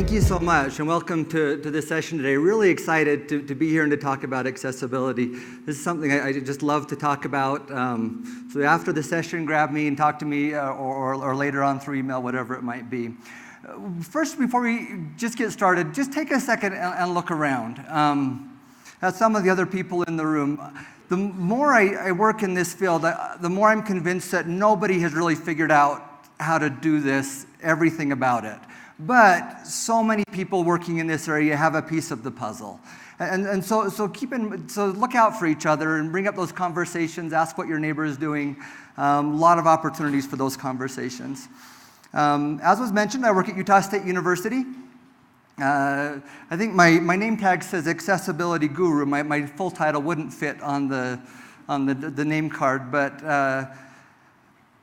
thank you so much, and welcome to this session today. Really excited to be here and to talk about accessibility. This is something I just love to talk about. So after the session, grab me and talk to me, or later on through email, whatever it might be. First, before we just get started, just take a second and look around. At some of the other people in the room. The more I work in this field, the more I'm convinced that nobody has really figured out how to do this, everything about it. But so many people working in this area have a piece of the puzzle. And so look out for each other and bring up those conversations, ask what your neighbor is doing. A lot of opportunities for those conversations. As was mentioned, I work at Utah State University. I think my name tag says accessibility guru. My full title wouldn't fit on the name card, but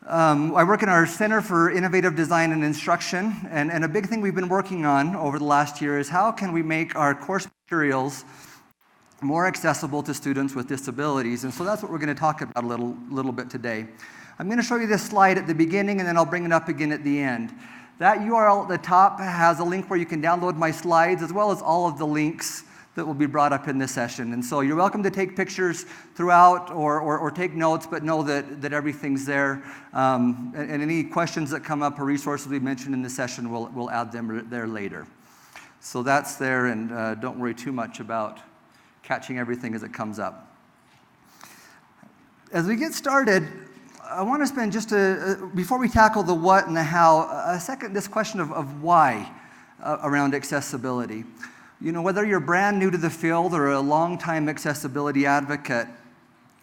I work in our Center for Innovative Design and Instruction, and a big thing we've been working on over the last year is how can we make our course materials more accessible to students with disabilities, and so that's what we're going to talk about a little bit today. I'm going to show you this slide at the beginning, and then I'll bring it up again at the end. That URL at the top has a link where you can download my slides, as well as all of the links that will be brought up in this session. And so you're welcome to take pictures throughout or take notes, but know that everything's there. And any questions that come up or resources we mentioned in the session, we'll add them there later. So that's there, and don't worry too much about catching everything as it comes up. As we get started, I want to spend before we tackle the what and the how, a second, this question of why around accessibility. You know, whether you're brand new to the field or a long-time accessibility advocate,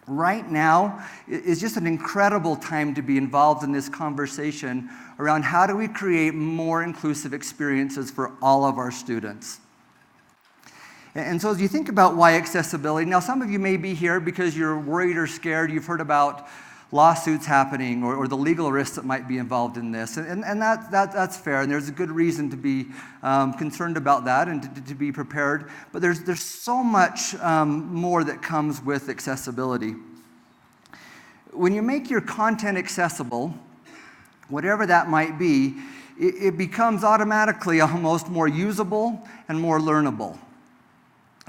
right now is just an incredible time to be involved in this conversation around how do we create more inclusive experiences for all of our students. And so as you think about why accessibility, now some of you may be here because you're worried or scared, you've heard about lawsuits happening or the legal risks that might be involved in this. And that's fair, and there's a good reason to be concerned about that and to be prepared. But there's so much more that comes with accessibility. When you make your content accessible, whatever that might be, it becomes automatically almost more usable and more learnable.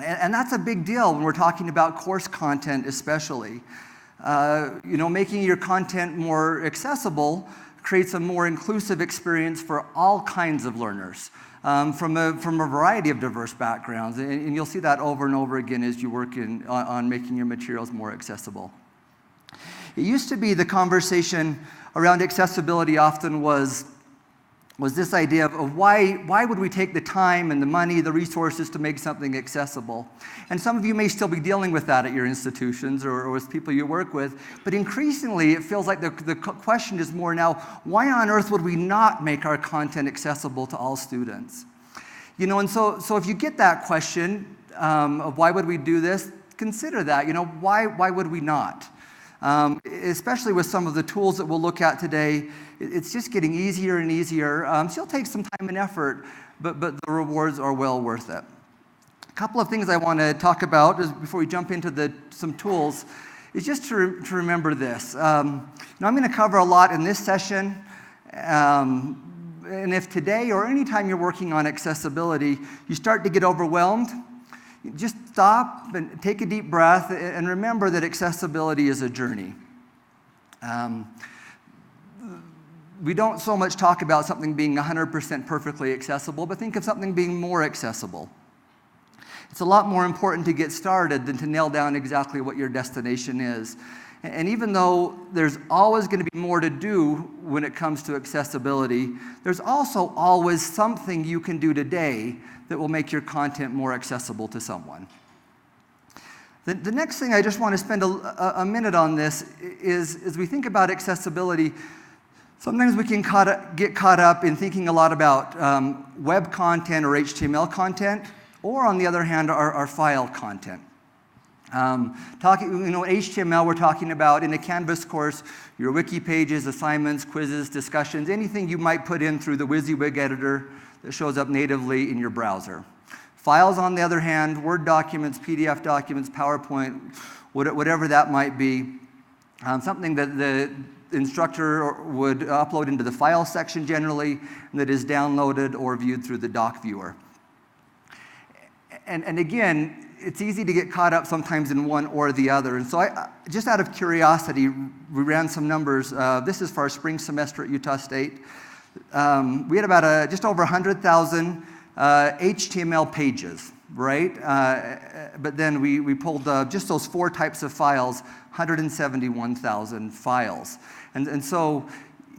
And that's a big deal when we're talking about course content especially. Making your content more accessible creates a more inclusive experience for all kinds of learners from a variety of diverse backgrounds. And you'll see that over and over again as you work on making your materials more accessible. It used to be the conversation around accessibility often was this idea of why would we take the time and the money, the resources to make something accessible? And some of you may still be dealing with that at your institutions or with people you work with, but increasingly it feels like the question is more now, why on earth would we not make our content accessible to all students? You know, and so if you get that question of why would we do this, consider that, why would we not? Especially with some of the tools that we'll look at today, it's just getting easier and easier. Still takes some time and effort, but the rewards are well worth it. A couple of things I want to talk about before we jump into some tools is just to remember this. I'm going to cover a lot in this session, and if today or any time you're working on accessibility, you start to get overwhelmed, just stop and take a deep breath and remember that accessibility is a journey. We don't so much talk about something being 100% perfectly accessible, but think of something being more accessible. It's a lot more important to get started than to nail down exactly what your destination is. And even though there's always going to be more to do when it comes to accessibility, there's also always something you can do today that will make your content more accessible to someone. The next thing I just want to spend a minute on this is, as we think about accessibility, sometimes we can get caught up in thinking a lot about web content or HTML content, or on the other hand, our file content. HTML, we're talking about in a Canvas course, your wiki pages, assignments, quizzes, discussions, anything you might put in through the WYSIWYG editor that shows up natively in your browser. Files, on the other hand, Word documents, PDF documents, PowerPoint, whatever that might be, something that Instructure would upload into the file section generally, and that is downloaded or viewed through the doc viewer. And again, it's easy to get caught up sometimes in one or the other. And so just out of curiosity, we ran some numbers. This is for our spring semester at Utah State. We had about just over 100,000 HTML pages, right? But then we pulled just those 4 types of files, 171,000 files. And so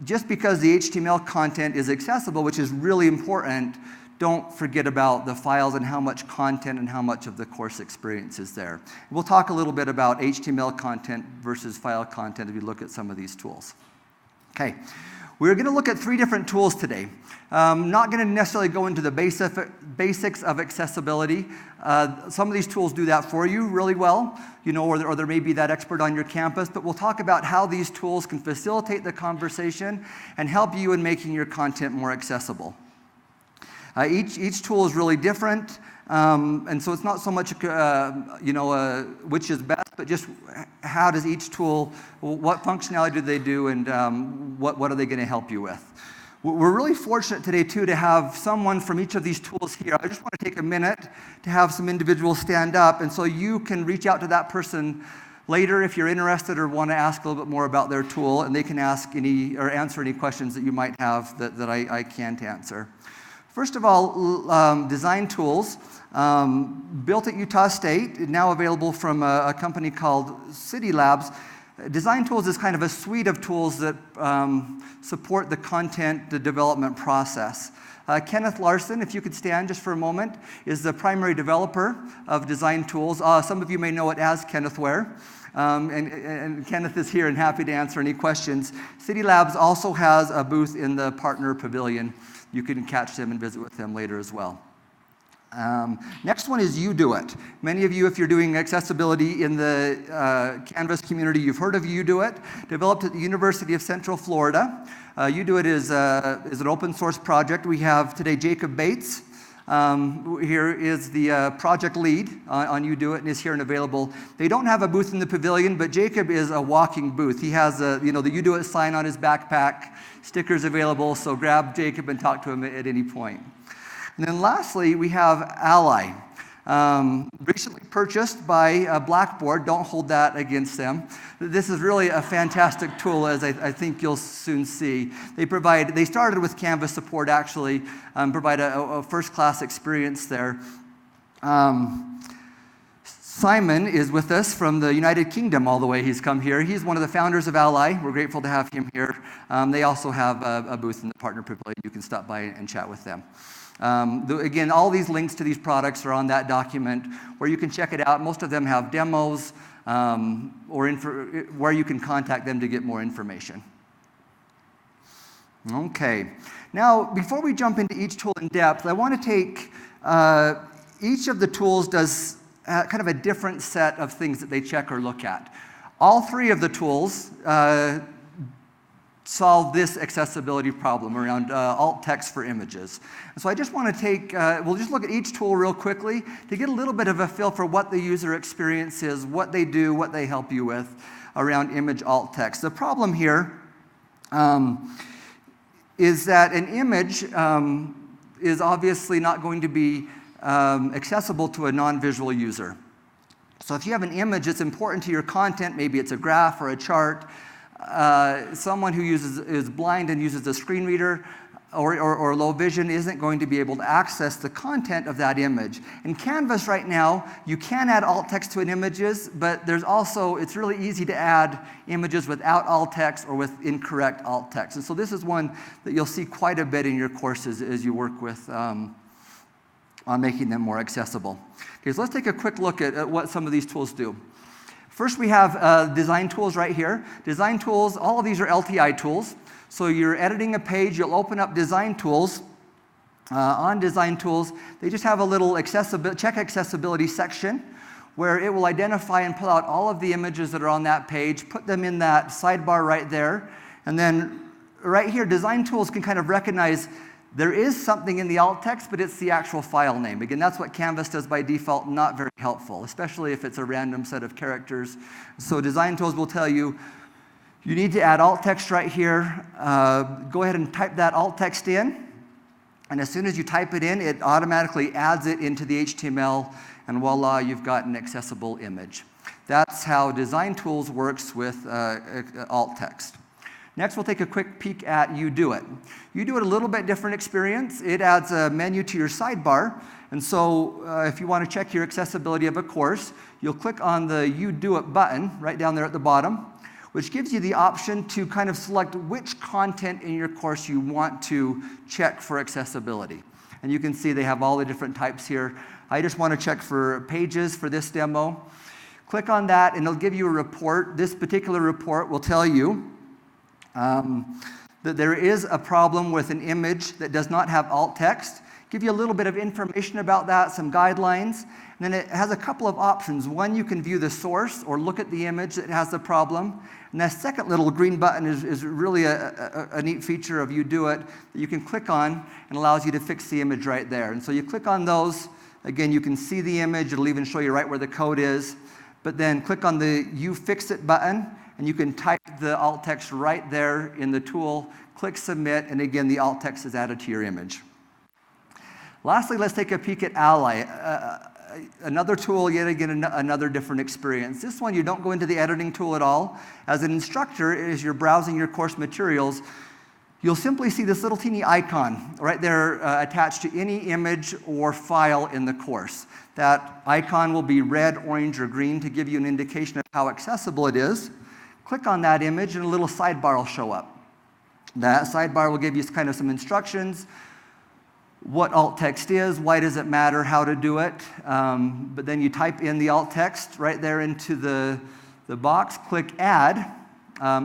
just because the HTML content is accessible, which is really important, don't forget about the files and how much content and how much of the course experience is there. We'll talk a little bit about HTML content versus file content if you look at some of these tools. Okay, we're going to look at 3 different tools today. Not going to necessarily go into the basics of accessibility. Some of these tools do that for you really well, or there may be that expert on your campus, but we'll talk about how these tools can facilitate the conversation and help you in making your content more accessible. Each tool is really different, and so it's not so much, which is best, but just how does each tool, what functionality do they do, and what are they going to help you with. We're really fortunate today, too, to have someone from each of these tools here. I just want to take a minute to have some individuals stand up, and so you can reach out to that person later if you're interested or want to ask a little bit more about their tool, and they can ask or answer any questions that you might have that I can't answer. First of all, design tools, built at Utah State, now available from a company called City Labs. Design tools is kind of a suite of tools that support the content, the development process. Kenneth Larson, if you could stand just for a moment, is the primary developer of design tools. Some of you may know it as Kenneth Ware. And Kenneth is here and happy to answer any questions. City Labs also has a booth in the partner pavilion. You can catch them and visit with them later as well. Next one is UDoIt. Many of you, if you're doing accessibility in the Canvas community, you've heard of UDoIt. Developed at the University of Central Florida. UDoIt is an open source project. We have today Jacob Bates. Here is the project lead on UDoIt and is here and available. They don't have a booth in the pavilion, but Jacob is a walking booth. He has the UDoIt sign on his backpack, stickers available, so grab Jacob and talk to him at any point. And then lastly, we have Ally. Recently purchased by Blackboard. Don't hold that against them. This is really a fantastic tool, as I think you'll soon see. They started with Canvas support, actually, provide a first-class experience there. Simon is with us from the United Kingdom all the way. He's come here. He's one of the founders of Ally. We're grateful to have him here. They also have a booth in the partner pavilion. You can stop by and chat with them. Again, all these links to these products are on that document where you can check it out. Most of them have demos or where you can contact them to get more information. Okay. Now, before we jump into each tool in depth, I want to take each of the tools does kind of a different set of things that they check or look at. All 3 of the tools solve this accessibility problem around alt text for images. And so I just want to we'll just look at each tool real quickly to get a little bit of a feel for what the user experience is, what they do, what they help you with around image alt text. The problem here is that an image is obviously not going to be accessible to a non-visual user. So if you have an image that's important to your content, maybe it's a graph or a chart, someone who is blind and uses a screen reader or low vision isn't going to be able to access the content of that image. In Canvas right now, you can add alt text to an images, but it's really easy to add images without alt text or with incorrect alt text. And so this is one that you'll see quite a bit in your courses as you work with on making them more accessible. Okay, so let's take a quick look at what some of these tools do. First, we have design tools right here. Design tools, all of these are LTI tools. So you're editing a page, you'll open up design tools. On design tools, they just have a little check accessibility section where it will identify and pull out all of the images that are on that page, put them in that sidebar right there. And then right here, design tools can kind of recognize there is something in the alt text, but it's the actual file name. Again, that's what Canvas does by default, not very helpful, especially if it's a random set of characters. So design tools will tell you, You need to add alt text right here. Go ahead and type that alt text in. And as soon as you type it in, it automatically adds it into the HTML, and voila, you've got an accessible image. That's how Design Tools works with alt text. Next, we'll take a quick peek at UDoIt. UDoIt, a little bit different experience. It adds a menu to your sidebar. And so if you want to check your accessibility of a course, you'll click on the UDoIt button right down there at the bottom, which gives you the option to kind of select which content in your course you want to check for accessibility. And you can see they have all the different types here. I just want to check for pages for this demo. Click on that, and it'll give you a report. This particular report will tell you that there is a problem with an image that does not have alt text. Give you a little bit of information about that, some guidelines. And then it has a couple of options. One, you can view the source or look at the image that has the problem. And that second little green button is really a neat feature of UDoIt that you can click on and allows you to fix the image right there. And so you click on those. Again, you can see the image. It'll even show you right where the code is. But then click on the You Fix It button, and you can type the alt text right there in the tool. Click Submit, and again, the alt text is added to your image. Lastly, let's take a peek at Ally. Another tool, yet again, another different experience. This one, you don't go into the editing tool at all. As an instructor, as you're browsing your course materials, you'll simply see this little teeny icon right there attached to any image or file in the course. That icon will be red, orange, or green to give you an indication of how accessible it is. Click on that image, and a little sidebar will show up. That sidebar will give you kind of some instructions, what alt text is, why does it matter, how to do it. But then you type in the alt text right there into the box, click Add,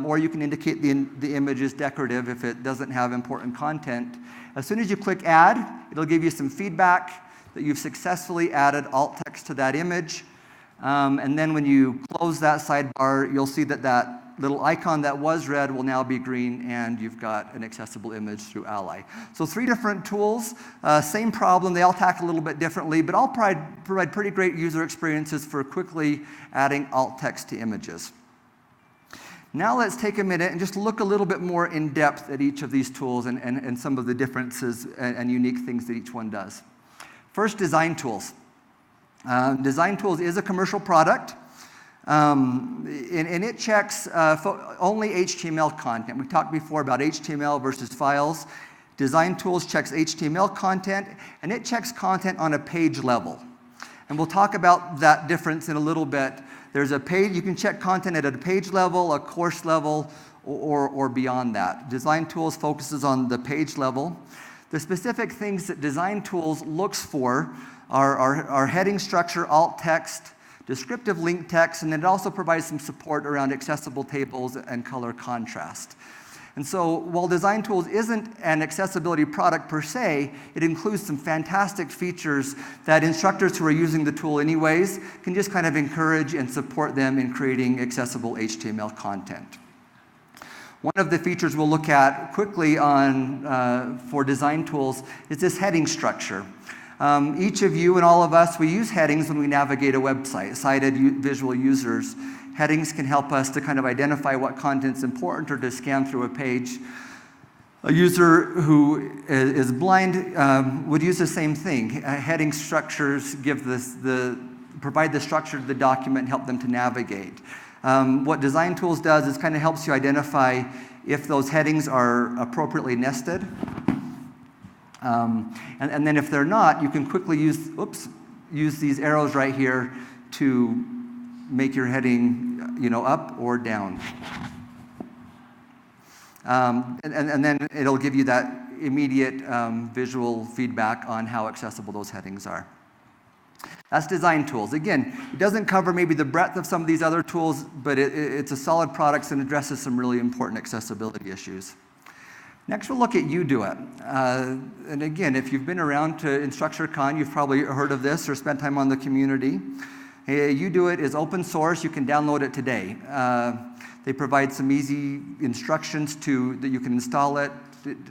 or you can indicate the image is decorative if it doesn't have important content. As soon as you click Add, it'll give you some feedback that you've successfully added alt text to that image. And then when you close that sidebar, you'll see that that little icon that was red will now be green, and you've got an accessible image through Ally. So 3 different tools, same problem. They all tackle a little bit differently, but all provide pretty great user experiences for quickly adding alt text to images. Now let's take a minute and just look a little bit more in depth at each of these tools and some of the differences and unique things that each one does. First, Design Tools. Design Tools is a commercial product, and it checks only HTML content. We talked before about HTML versus files. Design Tools checks HTML content, and it checks content on a page level. And we'll talk about that difference in a little bit. There's a page, you can check content at a page level, a course level, or beyond that. Design Tools focuses on the page level. The specific things that Design Tools looks for are heading structure, alt text, descriptive link text, and it also provides some support around accessible tables and color contrast. And so while Design Tools isn't an accessibility product per se, it includes some fantastic features that instructors who are using the tool anyways can just kind of encourage and support them in creating accessible HTML content. One of the features we'll look at quickly on for Design Tools is this heading structure. Each of you and all of us, we use headings when we navigate a website. Sighted visual users, headings can help us to kind of identify what content's important or to scan through a page. A user who is blind would use the same thing. Heading structures provide the structure to the document and help them to navigate. What Design Tools does is kind of helps you identify if those headings are appropriately nested. And then if they're not, you can quickly use these arrows right here to make your heading, up or down. And then it'll give you that immediate visual feedback on how accessible those headings are. That's Design Tools. Again, it doesn't cover maybe the breadth of some of these other tools, but it's a solid product and addresses some really important accessibility issues. Next, we'll look at UDoIt. And again, if you've been around to InstructureCon, you've probably heard of this or spent time on the community. UDoIt is open source. You can download it today. They provide some easy instructions that you can install it.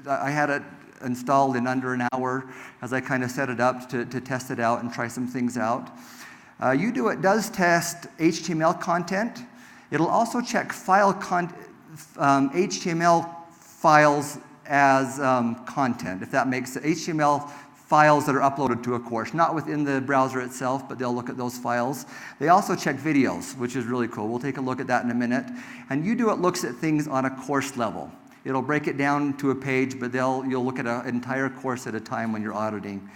I had it installed in under an hour as I kind of set it up to test it out and try some things out. UDoIt does test HTML content. It'll also check file content. HTML files as content, if that makes sense. HTML files that are uploaded to a course, not within the browser itself, but they'll look at those files. They also check videos, which is really cool. We'll take a look at that in a minute. And UDoIT looks at things on a course level. It'll break it down to a page, but you'll look at an entire course at a time when you're auditing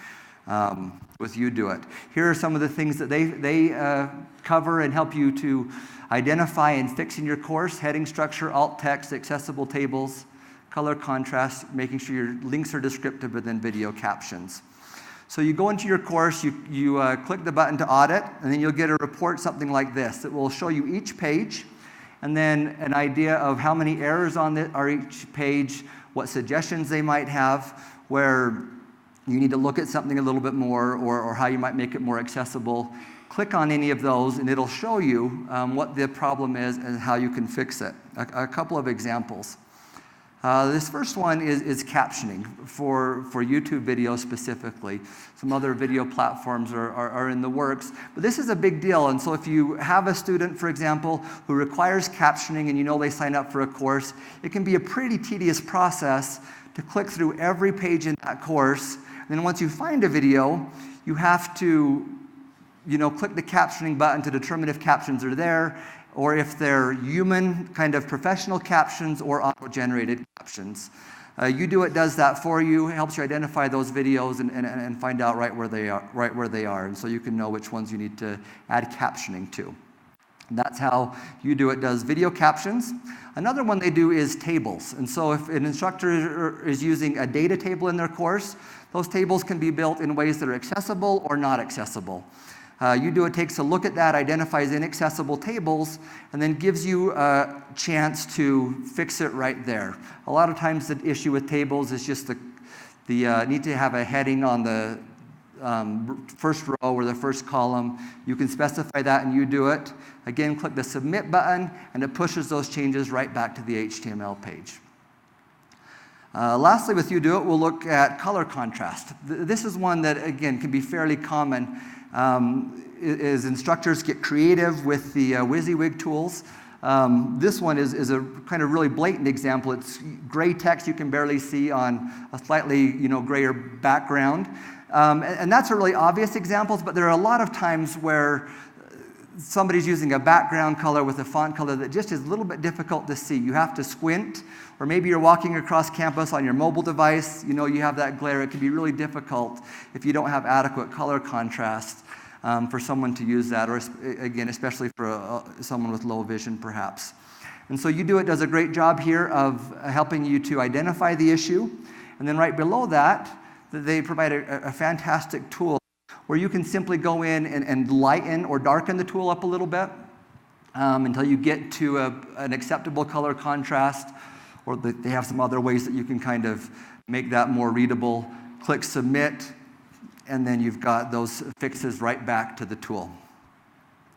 with UDoIT. Here are some of the things that they cover and help you to identify and fix in your course: heading structure, alt text, accessible tables, color contrast, making sure your links are descriptive, and then video captions. So you go into your course, you click the button to audit, and then you'll get a report something like this. It will show you each page, and then an idea of how many errors are each page, what suggestions they might have, where you need to look at something a little bit more, or how you might make it more accessible. Click on any of those, and it'll show you what the problem is and how you can fix it. A couple of examples. This first one is captioning for YouTube videos specifically. Some other video platforms are in the works, but this is a big deal. And so if you have a student, for example, who requires captioning and you know they sign up for a course, it can be a pretty tedious process to click through every page in that course. And then once you find a video, you have to click the captioning button to determine if captions are there, or if they're human, kind of professional captions, or auto-generated captions. UDoIT does that for you, helps you identify those videos and find out right where they are, and so you can know which ones you need to add captioning to. And that's how UDoIT does video captions. Another one they do is tables. And so if an instructor is using a data table in their course, those tables can be built in ways that are accessible or not accessible. UDoIT takes a look at that, identifies inaccessible tables, and then gives you a chance to fix it right there. A lot of times the issue with tables is just the need to have a heading on the first row or the first column. You can specify that in UDoIT. Again, click the submit button, and it pushes those changes right back to the HTML page. Lastly, with UDoIT, we'll look at color contrast. This is one that, again, can be fairly common. As instructors get creative with the WYSIWYG tools. This one is a kind of really blatant example. It's gray text you can barely see on a slightly grayer background. And that's a really obvious example, but there are a lot of times where somebody's using a background color with a font color that just is a little bit difficult to see. You have to squint, or maybe you're walking across campus on your mobile device. You have that glare. It can be really difficult if you don't have adequate color contrast for someone to use that, or again, especially for someone with low vision, perhaps. And so UDoIT does a great job here of helping you to identify the issue. And then right below that, they provide a fantastic tool where you can simply go in and lighten or darken the tool up a little bit until you get to an acceptable color contrast, or they have some other ways that you can kind of make that more readable. Click submit, and then you've got those fixes right back to the tool.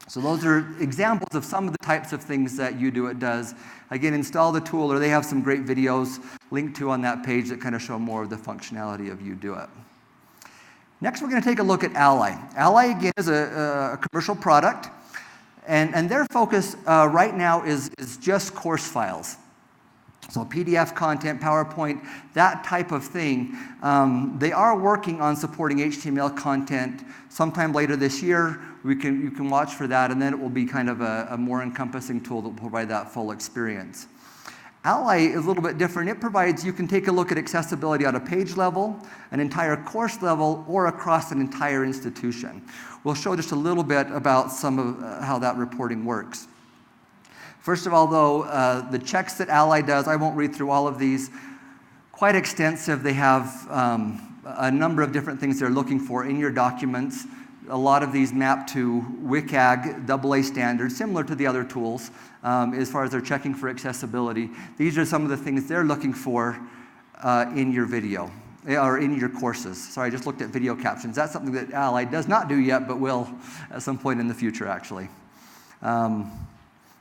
So those are examples of some of the types of things that UDoIT does. Again, install the tool, or they have some great videos linked to on that page that kind of show more of the functionality of UDoIT. Next, we're going to take a look at Ally. Ally, again, is a commercial product, and their focus right now is just course files. So PDF content, PowerPoint, that type of thing. They are working on supporting HTML content sometime later this year. You can watch for that, and then it will be kind of a more encompassing tool that will provide that full experience. Ally is a little bit different. It provides, you can take a look at accessibility at a page level, an entire course level, or across an entire institution. We'll show just a little bit about some of how that reporting works. First of all, though, the checks that Ally does, I won't read through all of these, quite extensive. They have a number of different things they're looking for in your documents. A lot of these map to WCAG AA standards, similar to the other tools, as far as they're checking for accessibility. These are some of the things they're looking for in your video, or in your courses. Sorry, I just looked at video captions. That's something that Ally does not do yet, but will at some point in the future, actually.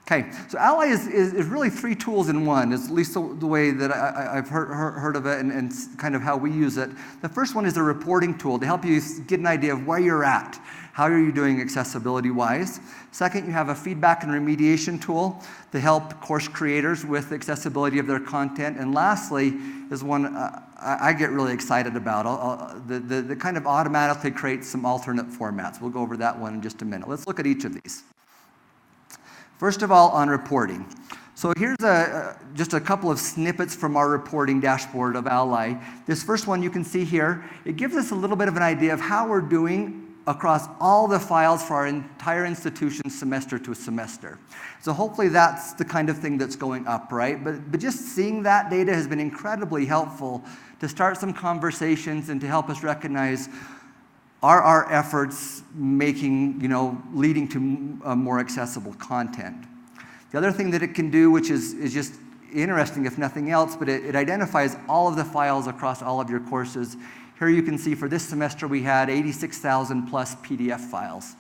Okay, so Ally is really three tools in one, is at least the way that I've heard of it and kind of how we use it. The first one is a reporting tool to help you get an idea of where you're at. How are you doing accessibility-wise? Second, you have a feedback and remediation tool to help course creators with accessibility of their content. And lastly is one I get really excited about, that kind of automatically creates some alternate formats. We'll go over that one in just a minute. Let's look at each of these. First of all, on reporting. So here's just a couple of snippets from our reporting dashboard of Ally. This first one you can see here, it gives us a little bit of an idea of how we're doing across all the files for our entire institution semester to semester. So hopefully that's the kind of thing that's going up, right? But just seeing that data has been incredibly helpful to start some conversations and to help us recognize, are our efforts making, leading to more accessible content? The other thing that it can do, which is just interesting if nothing else, but it identifies all of the files across all of your courses. Here you can see for this semester we had 86,000 plus PDF files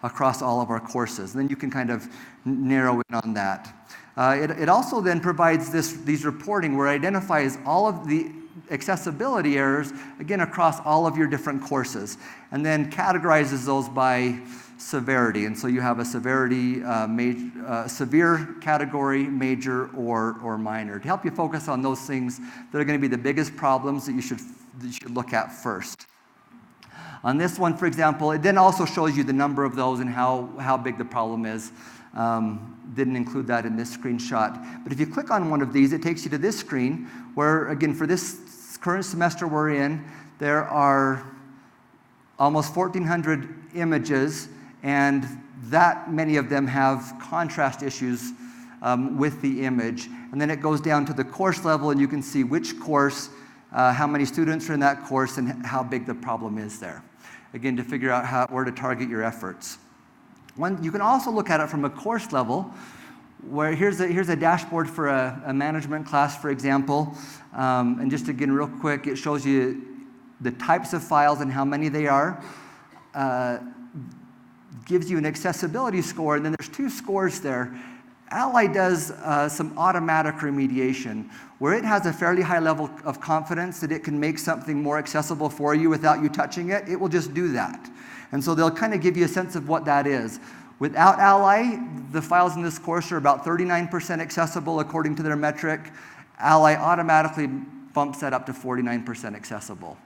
across all of our courses. And then you can kind of narrow in on that. It also then provides these reporting where it identifies all of the accessibility errors, again, across all of your different courses, and then categorizes those by severity. And so you have a severity, severe category, major, or minor, to help you focus on those things that are going to be the biggest problems that you should look at first. On this one, for example, it then also shows you the number of those and how big the problem is. Didn't include that in this screenshot. But if you click on one of these, it takes you to this screen where, again, for this current semester we're in, there are almost 1,400 images, and that many of them have contrast issues with the image. And then it goes down to the course level, and you can see which course, how many students are in that course, and how big the problem is there. Again, to figure out where to target your efforts. You can also look at it from a course level, where here's a dashboard for a management class, for example. And just again, real quick, it shows you the types of files and how many they are. Gives you an accessibility score, and then there's two scores there. Ally does some automatic remediation, where it has a fairly high level of confidence that it can make something more accessible for you without you touching it. It will just do that. And so they'll kind of give you a sense of what that is. Without Ally, the files in this course are about 39% accessible according to their metric. Ally automatically bumps that up to 49% accessible.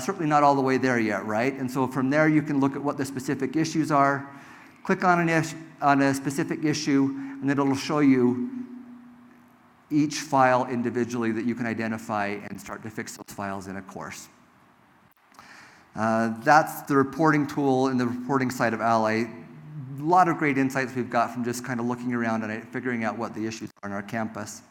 Certainly not all the way there yet, right? And so from there, you can look at what the specific issues are, click on a specific issue, and it'll show you each file individually that you can identify and start to fix those files in a course. That's the reporting tool and the reporting side of Ally. A lot of great insights we've got from just kind of looking around and figuring out what the issues are on our campus.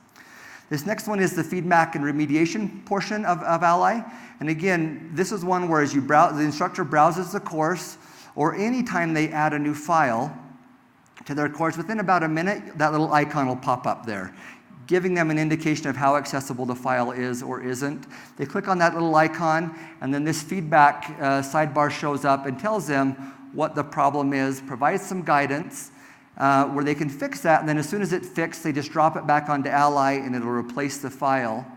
This next one is the feedback and remediation portion of Ally. And again, this is one where as you browse, the instructor browses the course, or any time they add a new file to their course, within about a minute, that little icon will pop up there, giving them an indication of how accessible the file is or isn't. They click on that little icon, and then this feedback sidebar shows up and tells them what the problem is, provides some guidance, where they can fix that, and then as soon as it's fixed, they just drop it back onto Ally, and it'll replace the file.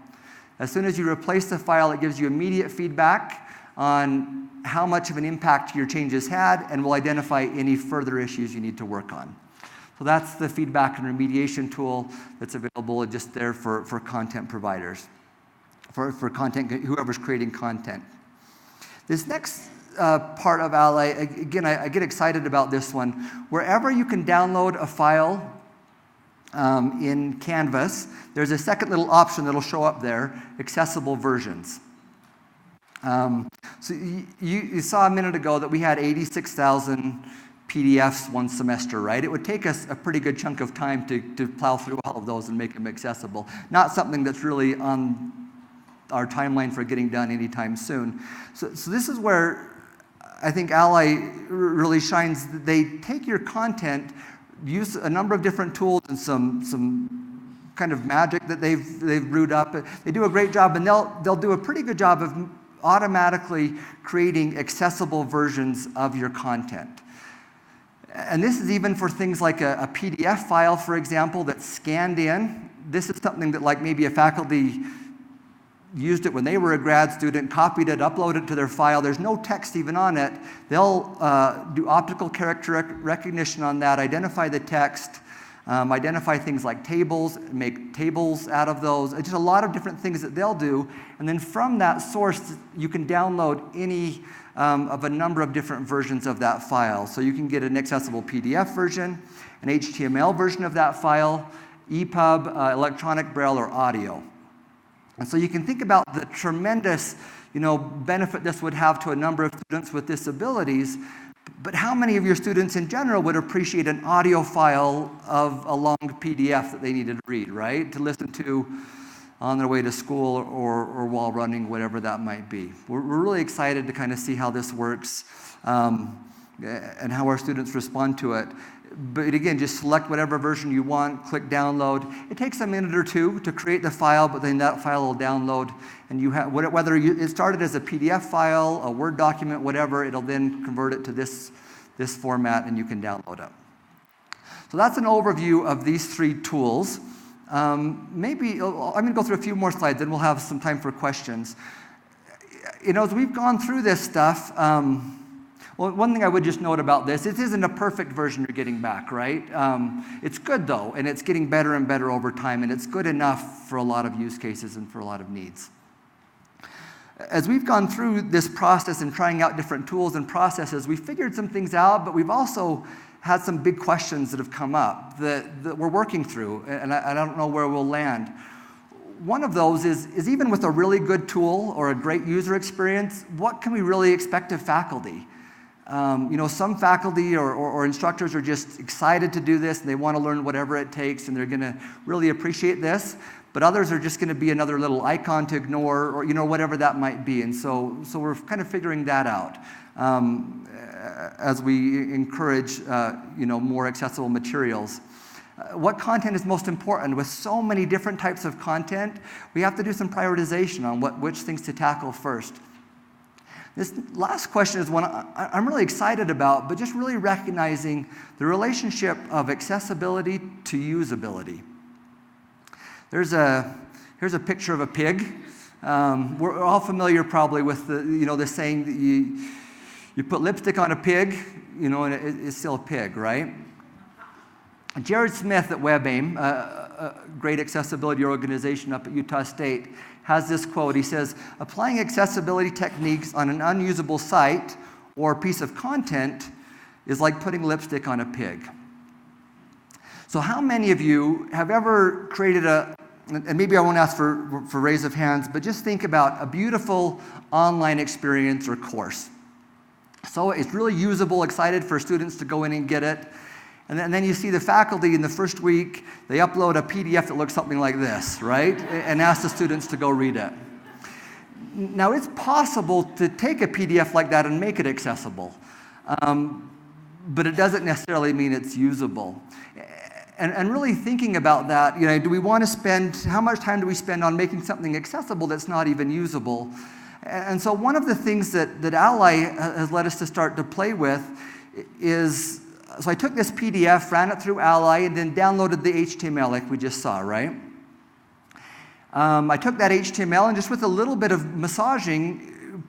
As soon as you replace the file, it gives you immediate feedback on how much of an impact your changes had, and will identify any further issues you need to work on. So that's the feedback and remediation tool that's available just there for content providers, for content, whoever's creating content. This next part of Ally, again, I get excited about this one. Wherever you can download a file in Canvas, there's a second little option that'll show up there, accessible versions. So you saw a minute ago that we had 86,000 PDFs one semester, right? It would take us a pretty good chunk of time to plow through all of those and make them accessible. Not something that's really on our timeline for getting done anytime soon. So this is where I think Ally really shines. They take your content, use a number of different tools and some kind of magic that they've brewed up. They do a great job, and they'll do a pretty good job of automatically creating accessible versions of your content. And this is even for things like a PDF file, for example, that's scanned in. This is something that like maybe a faculty used it when they were a grad student, copied it, uploaded it to their file. There's no text even on it. They'll do optical character recognition on that, identify the text, identify things like tables, make tables out of those, just a lot of different things that they'll do. And then from that source, you can download any of a number of different versions of that file. So you can get an accessible PDF version, an HTML version of that file, EPUB, electronic braille, or audio. And so you can think about the tremendous, benefit this would have to a number of students with disabilities, but how many of your students in general would appreciate an audio file of a long PDF that they needed to read, right? To listen to on their way to school or while running, whatever that might be. We're really excited to kind of see how this works and how our students respond to it. But again, just select whatever version you want, click download. It takes a minute or two to create the file, but then that file will download. And you have, whether it started as a PDF file, a Word document, whatever, it'll then convert it to this format and you can download it. So that's an overview of these 3 tools. Maybe, I'm going to go through a few more slides, then we'll have some time for questions. As we've gone through this stuff, well, one thing I would just note about this, it isn't a perfect version you're getting back, right? It's good, though, and it's getting better and better over time, and it's good enough for a lot of use cases and for a lot of needs. As we've gone through this process and trying out different tools and processes, we figured some things out, but we've also had some big questions that have come up that we're working through, and I don't know where we'll land. One of those is even with a really good tool or a great user experience, what can we really expect of faculty? Some faculty or instructors are just excited to do this, and they want to learn whatever it takes, and they're going to really appreciate this. But others are just going to be another little icon to ignore, or whatever that might be. And so we're kind of figuring that out as we encourage more accessible materials. What content is most important? With so many different types of content, we have to do some prioritization on which things to tackle first. This last question is one I'm really excited about, but just really recognizing the relationship of accessibility to usability. Here's a picture of a pig. We're all familiar probably with the saying that you put lipstick on a pig, and it's still a pig, right? Jared Smith at WebAIM, a great accessibility organization up at Utah State, has this quote. He says, "Applying accessibility techniques on an unusable site or piece of content is like putting lipstick on a pig." So how many of you have ever created and maybe I won't ask for raise of hands, but just think about a beautiful online experience or course. So it's really usable, excited for students to go in and get it. And then you see the faculty in the first week, they upload a PDF that looks something like this, right? And ask the students to go read it. Now, it's possible to take a PDF like that and make it accessible, but it doesn't necessarily mean it's usable. And really thinking about that, do we want to how much time do we spend on making something accessible that's not even usable? And so one of the things that Ally has led us to start to play with is, so I took this PDF, ran it through Ally, and then downloaded the HTML like we just saw, right? I took that HTML and just with a little bit of massaging,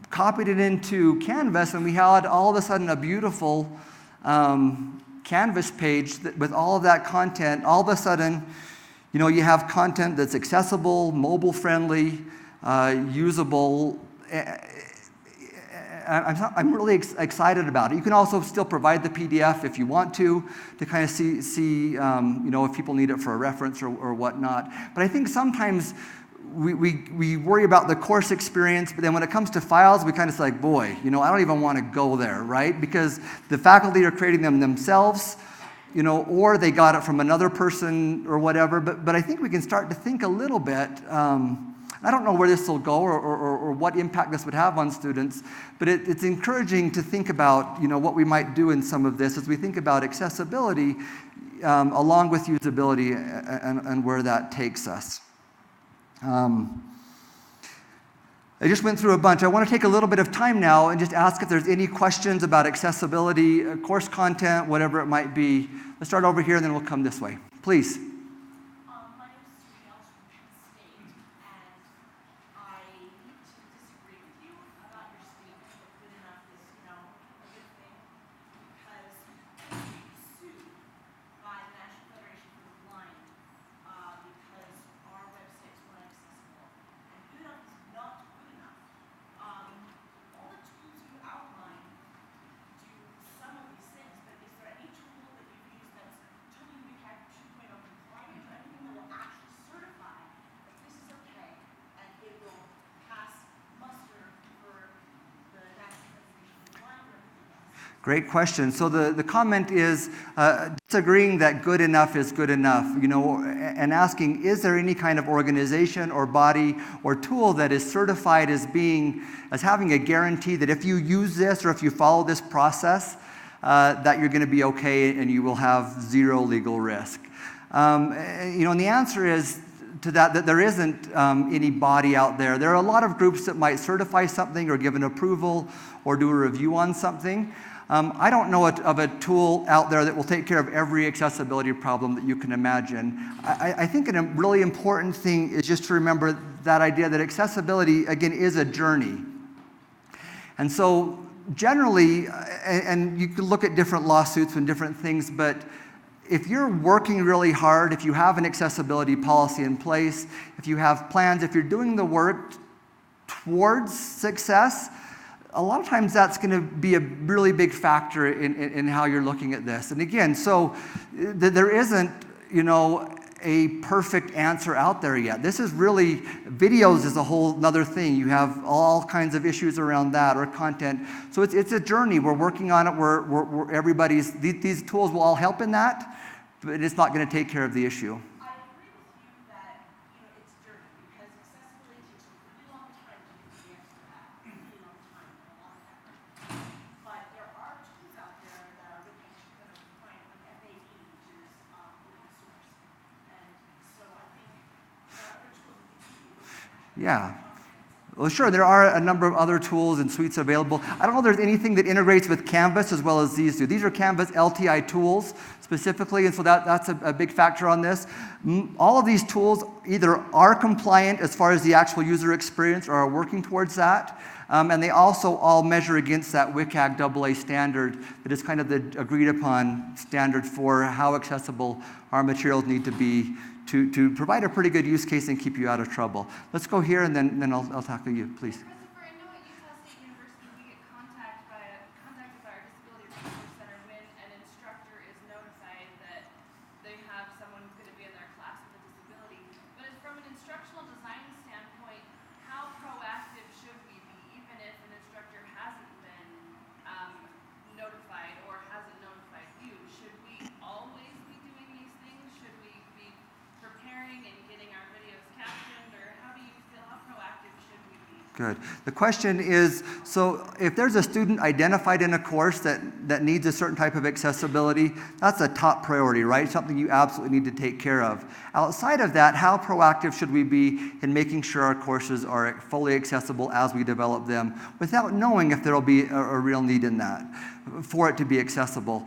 copied it into Canvas, and we had all of a sudden a beautiful Canvas page with all of that content. All of a sudden, you have content that's accessible, mobile-friendly, usable. I'm really excited about it. You can also still provide the PDF if you want to kind of see if people need it for a reference or whatnot. But I think sometimes we worry about the course experience, but then when it comes to files, we kind of say, like, boy, I don't even want to go there, right? Because the faculty are creating them themselves, or they got it from another person or whatever. But I think we can start to think a little bit. I don't know where this will go or what impact this would have on students, but it's encouraging to think about what we might do in some of this as we think about accessibility along with usability and where that takes us. I just went through a bunch. I want to take a little bit of time now and just ask if there's any questions about accessibility, course content, whatever it might be. Let's start over here and then we'll come this way. Please. My name is Phillips from Penn State, and Great question. So the comment is disagreeing that good enough is good enough, and asking, is there any kind of organization or body or tool that is certified as having a guarantee that if you use this or if you follow this process, that you're going to be okay and you will have zero legal risk? And the answer is to that there isn't any body out there. There are a lot of groups that might certify something or give an approval or do a review on something. I don't know of a tool out there that will take care of every accessibility problem that you can imagine. I think a really important thing is just to remember that idea that accessibility, again, is a journey. And so generally, and you can look at different lawsuits and different things, but if you're working really hard, if you have an accessibility policy in place, if you have plans, if you're doing the work towards success, a lot of times that's going to be a really big factor in how you're looking at this. And again, so there isn't, a perfect answer out there yet. This is really, videos is a whole other thing. You have all kinds of issues around that, or content. So it's a journey. We're working on it. We're everybody's, these tools will all help in that, but it's not going to take care of the issue. Yeah. Well, sure, there are a number of other tools and suites available. I don't know if there's anything that integrates with Canvas as well as these do. These are Canvas LTI tools specifically, and so that's a big factor on this. All of these tools either are compliant as far as the actual user experience or are working towards that, and they also all measure against that WCAG AA standard that is kind of the agreed upon standard for how accessible our materials need to be to provide a pretty good use case and keep you out of trouble. Let's go here, and then I'll tackle you, please. Christopher, I know at Utah State University we get contacted by our Disability Resource Center when an instructor is notified that they have someone who's going to be in their class with a disability. But from an instructional design standpoint, how proactive should we be, even if an instructor hasn't been notified or hasn't notified you? Should we always be doing these things? Should we be preparing and getting our videos captioned, or how do you feel, how proactive should we be? Good. The question is, so if there's a student identified in a course that needs a certain type of accessibility, that's a top priority, right? Something you absolutely need to take care of. Outside of that, how proactive should we be in making sure our courses are fully accessible as we develop them without knowing if there will be a real need in that for it to be accessible?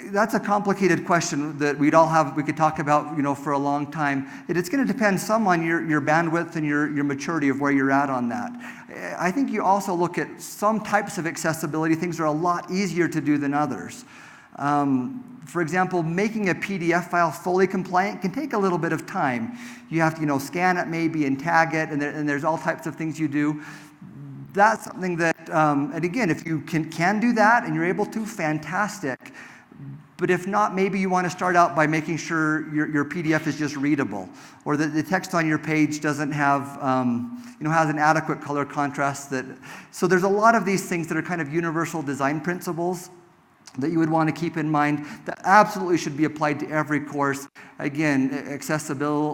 That's a complicated question that we could talk about, for a long time. It's going to depend some on your bandwidth and your maturity of where you're at on that. I think you also look at some types of accessibility. Things are a lot easier to do than others. For example, making a PDF file fully compliant can take a little bit of time. You have to, scan it maybe and tag it, and there's all types of things you do. That's something that, and again, if you can do that and you're able to, fantastic. But if not, maybe you want to start out by making sure your PDF is just readable, or that the text on your page doesn't have, has an adequate color contrast. So there's a lot of these things that are kind of universal design principles that you would want to keep in mind that absolutely should be applied to every course. Again,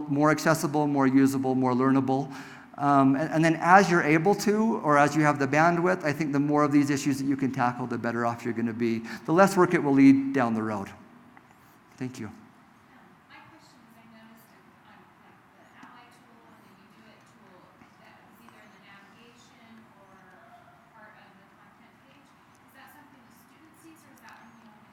more accessible, more usable, more learnable. And then as you're able to, or as you have the bandwidth, I think the more of these issues that you can tackle, the better off you're going to be. The less work it will lead down the road. Thank you. My question is, I noticed on the Ally tool and the You Do It tool that was either in the navigation or part of the content page. Is that something the student sees, or is that only on the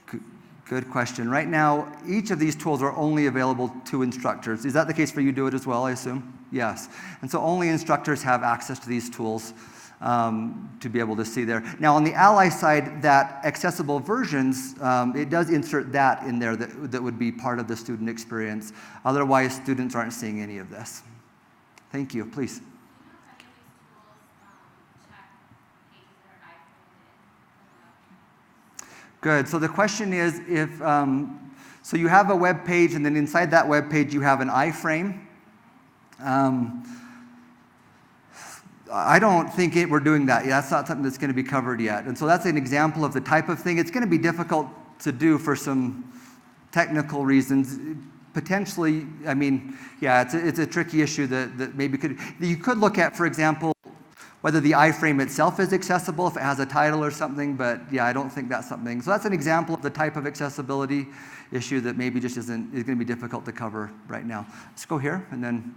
instructor? Good question. Right now, each of these tools are only available to instructors. Is that the case for You Do It as well, I assume? Yes. And so only instructors have access to these tools to be able to see there. Now, on the Ally side, that accessible versions, it does insert that in there that would be part of the student experience. Otherwise, students aren't seeing any of this. Thank you. Please. Good. So the question is, so you have a web page, and then inside that web page you have an iframe. I don't think we're doing that. That's not something that's going to be covered yet. And so that's an example of the type of thing. It's going to be difficult to do for some technical reasons. Potentially, I mean, yeah, it's a tricky issue that maybe you could look at, for example, whether the iframe itself is accessible, if it has a title or something, but yeah, I don't think that's something. So that's an example of the type of accessibility issue that maybe just is going to be difficult to cover right now. Let's go here, and then.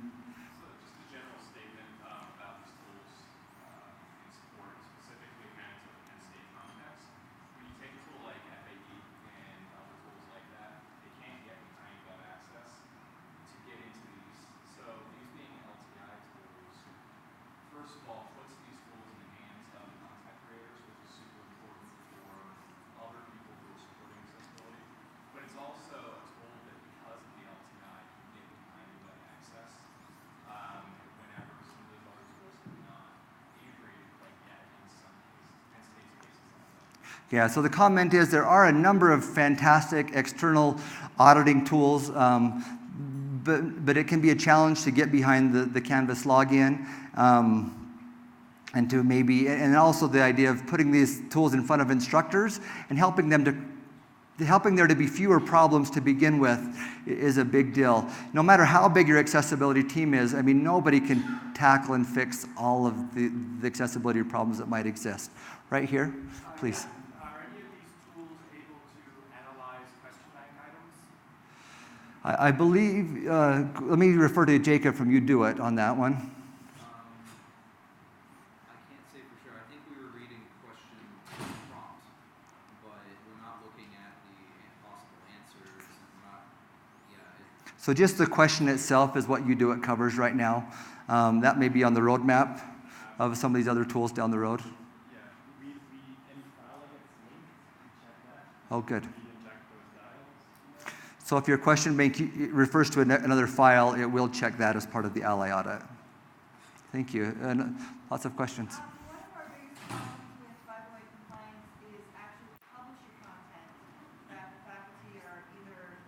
Yeah, so the comment is there are a number of fantastic external auditing tools, but it can be a challenge to get behind the Canvas login, and to maybe, and also the idea of putting these tools in front of instructors and helping there to be fewer problems to begin with is a big deal. No matter how big your accessibility team is, I mean, nobody can tackle and fix all of the accessibility problems that might exist. Right here, please. I believe, let me refer to Jacob from UDoIt on that one. I can't say for sure. I think we were reading question prompt, but we're not looking at the possible answers. So just the question itself is what UDoIt covers right now. That may be on the roadmap of some of these other tools down the road. Yeah, any file that gets linked, we check that. Oh, good. Inject those dials. So if your question bank refers to another file, it will check that as part of the Ally audit. Thank you. And lots of questions. One of our biggest problems with 508 compliance is actually publishing content that the faculty are either,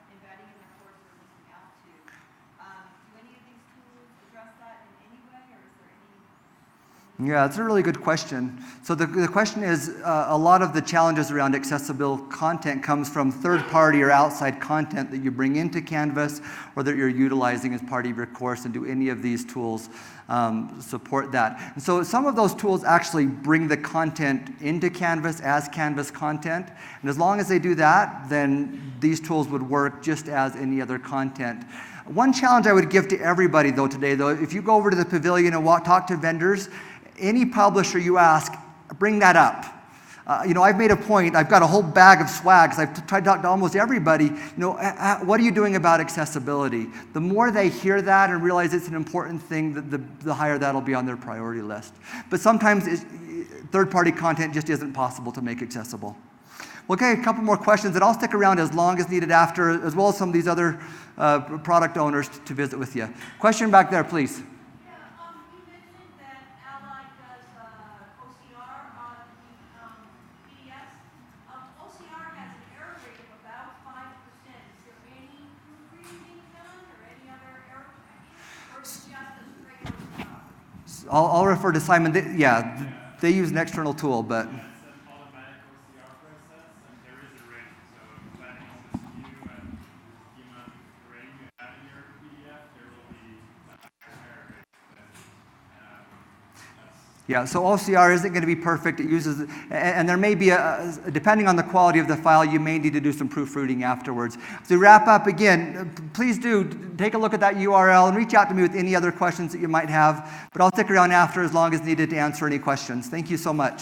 embedding in their course or listening out to. Do any of these tools address that in any way, or is there any? Yeah, it's a really good question. So the question is, a lot of the challenges around accessible content comes from third-party or outside content that you bring into Canvas or that you're utilizing as part of your course, and do any of these tools support that? And so some of those tools actually bring the content into Canvas as Canvas content, and as long as they do that, then these tools would work just as any other content. One challenge I would give to everybody today, if you go over to the pavilion and talk to vendors, any publisher you ask, bring that up. I've made a point, I've got a whole bag of swag, because I've tried to talk to almost everybody, what are you doing about accessibility? The more they hear that and realize it's an important thing, the higher that'll be on their priority list. But sometimes third-party content just isn't possible to make accessible. Well, okay, a couple more questions, and I'll stick around as long as needed after, as well as some of these other product owners to visit with you. Question back there, please. I'll refer to Simon. They use an external tool, but. It's an automatic OCR process, and there is a range. So depending on the SKU and the amount of grain you have in your PDF, there will be error rates. Yeah, so OCR isn't going to be perfect. It uses, and there may be, depending on the quality of the file, you may need to do some proofreading afterwards. To wrap up again, please do take a look at that URL and reach out to me with any other questions that you might have. But I'll stick around after as long as needed to answer any questions. Thank you so much.